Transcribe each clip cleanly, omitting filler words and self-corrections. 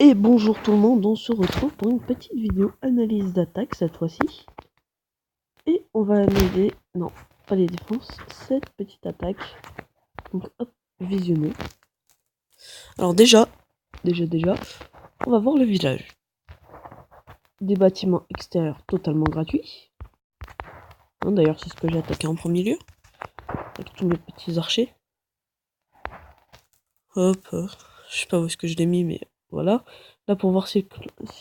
Et bonjour tout le monde, on se retrouve pour une petite vidéo analyse d'attaque cette fois-ci. Et on va analyser, non, pas les défenses, cette petite attaque. Donc hop, visionner. Alors déjà, on va voir le village. Des bâtiments extérieurs totalement gratuits. Hein, d'ailleurs c'est ce que j'ai attaqué en premier lieu. Avec tous mes petits archers. Hop, je sais pas où est-ce que je l'ai mis, mais voilà. Là pour voir si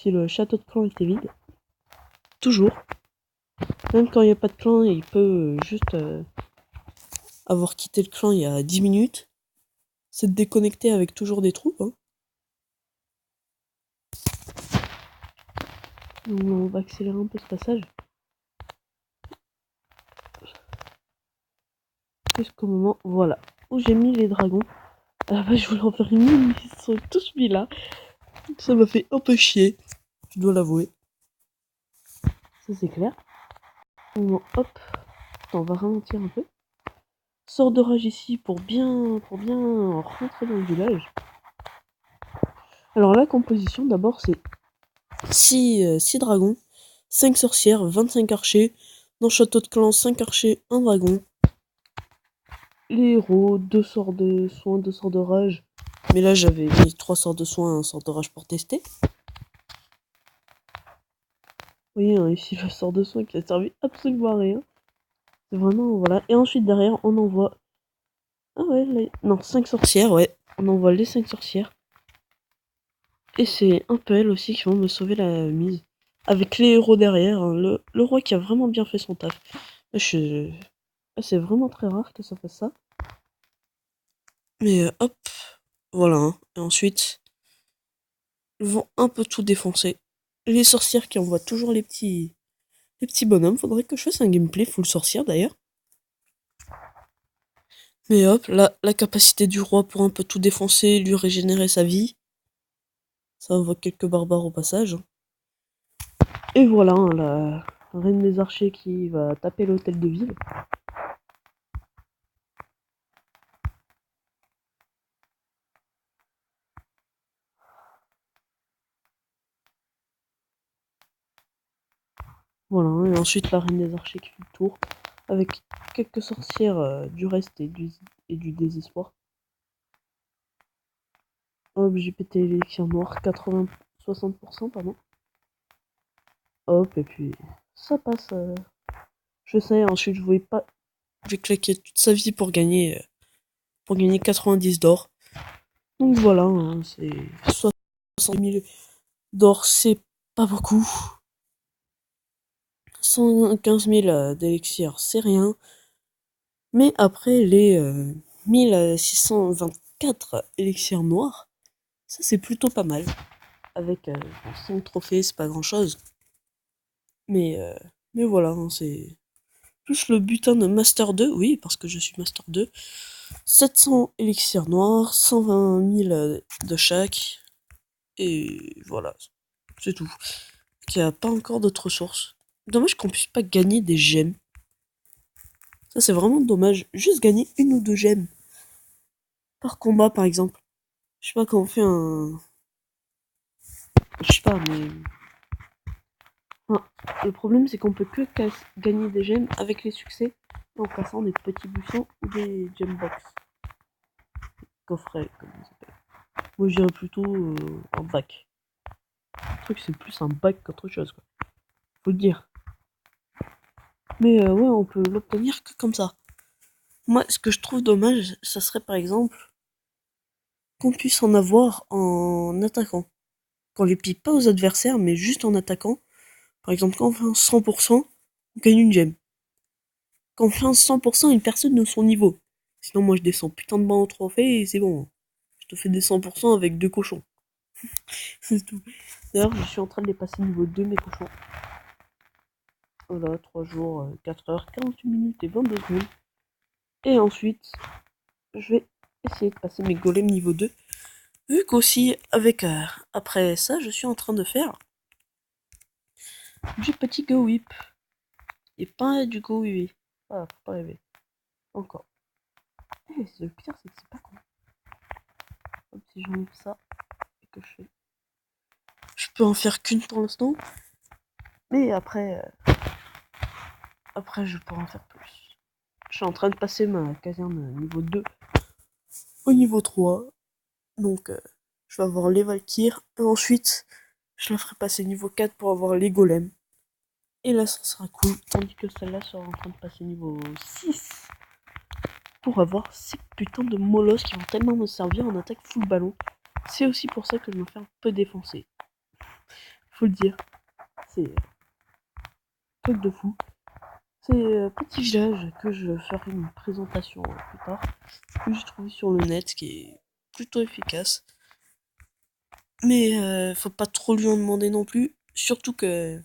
le château de clan était vide. Toujours. Même quand il n'y a pas de clan, il peut juste avoir quitté le clan il y a 10 minutes. C'est déconnecté avec toujours des troupes. Hein. Donc on va accélérer un peu ce passage. Jusqu'au moment, voilà, où j'ai mis les dragons. À la base, je voulais en faire une mine, mais ils sont tous mis là. Ça m'a fait un peu chier, je dois l'avouer. Ça c'est clair. Bon, hop, attends, on va ralentir un peu. Sort de rage ici pour bien rentrer dans le village. Alors la composition d'abord c'est 6 dragons, 5 sorcières, 25 archers. Dans le château de clan, 5 archers, 1 dragon. Les héros, 2 sorts de soin, 2 sorts de rage. Mais là j'avais mis 3 sorts de soin, 1 sort de rage pour tester. Vous voyez hein, ici le sort de soin qui a servi absolument à rien. C'est vraiment, voilà. Et ensuite derrière on envoie... Ah ouais, non, 5 sorcières, ouais. On envoie les 5 sorcières. Et c'est un peu elles aussi qui vont me sauver la mise. Avec les héros derrière, hein. Le roi qui a vraiment bien fait son taf. C'est vraiment très rare que ça fasse ça. Mais hop, voilà. Hein. Et ensuite, ils vont un peu tout défoncer. Les sorcières qui envoient toujours les petits bonhommes. Faudrait que je fasse un gameplay full sorcière d'ailleurs. Mais hop, là, la capacité du roi pour un peu tout défoncer, lui régénérer sa vie. Ça envoie quelques barbares au passage. Et voilà, hein, la reine des archers qui va taper l'hôtel de ville. Voilà, et ensuite la reine des archers qui fait le tour, avec quelques sorcières du reste et du désespoir. Hop, j'ai pété l'élixir noir, 60%, pardon. Hop, et puis ça passe. Je sais, ensuite je voulais pas... J'ai claqué toute sa vie pour gagner 90 d'or. Donc voilà, hein, c'est 60 000 d'or, c'est pas beaucoup. 115 000 d'élixir, c'est rien. Mais après les 1624 élixirs noirs, ça c'est plutôt pas mal. Avec 100 trophées, c'est pas grand chose. Mais, euh, mais voilà, hein, c'est plus le butin de Master 2, oui, parce que je suis Master 2. 700 élixirs noirs, 120 000 de chaque. Et voilà, c'est tout. Il n'y a pas encore d'autres sources. Dommage qu'on puisse pas gagner des gemmes. Ça c'est vraiment dommage. Juste gagner une ou deux gemmes. Par combat par exemple. Je sais pas quand on fait un... Je sais pas mais... Enfin, le problème c'est qu'on peut que gagner des gemmes avec les succès en cassant des petits buissons ou des gembox. Coffrets comme on s'appelle. Moi j'irais plutôt un bac. Le truc c'est plus un bac qu'autre chose quoi. Faut le dire. Mais ouais on peut l'obtenir que comme ça. Moi ce que je trouve dommage ça serait par exemple qu'on puisse en avoir en attaquant. Qu'on les pique pas aux adversaires mais juste en attaquant. Par exemple quand on fait un 100%, on gagne une gemme. Quand on fait un 100%, une personne de son niveau. Sinon, moi, je descends putain de bas en trophée et c'est bon. Je te fais des 100% avec 2 cochons. C'est tout. D'ailleurs, je suis en train de les passer niveau 2, mes cochons. Voilà, 3 jours, 4 heures, 48 minutes et 22 secondes. Et ensuite, je vais essayer de passer mes golems niveau 2. Vu qu'aussi, avec après ça, je suis en train de faire du petit go whip. Et pas du go whip. Ah, faut pas rêver. Encore. Le pire, c'est que c'est pas con. Hop, si j'enlève ça et que je fais peux en faire qu'une pour l'instant. Mais après, je pourrais en faire plus. Je suis en train de passer ma caserne niveau 2 au niveau 3. Donc, je vais avoir les Valkyres. Et ensuite, je la ferai passer niveau 4 pour avoir les golems. Et là, ça sera cool. Tandis que celle-là sera en train de passer niveau 6 pour avoir ces putains de molosses qui vont tellement me servir en attaque full ballon. C'est aussi pour ça que je me fais un peu défoncer. Faut le dire. C'est truc de fou. C'est petit village que je ferai une présentation plus tard. Que j'ai trouvé sur le net qui est plutôt efficace. Mais faut pas trop lui en demander non plus. Surtout que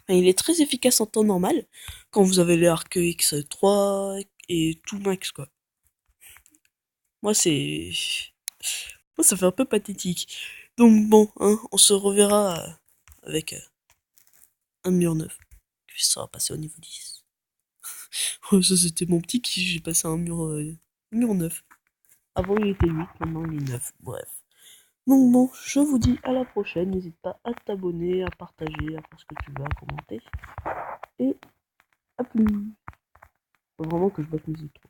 il est très efficace en temps normal. Quand vous avez les arcs X3 et tout max quoi. Moi c'est... Moi ça fait un peu pathétique. Donc bon, hein, on se reverra avec un mur 9. Puis ça sera passé au niveau 10. Oh, ça c'était mon petit qui j'ai passé un mur 9. Avant il était 8, maintenant il est 9. Bref. Donc bon, je vous dis à la prochaine. N'hésite pas à t'abonner, à partager, à faire ce que tu veux, à commenter. Et à plus. Faut vraiment que je batte mes outros.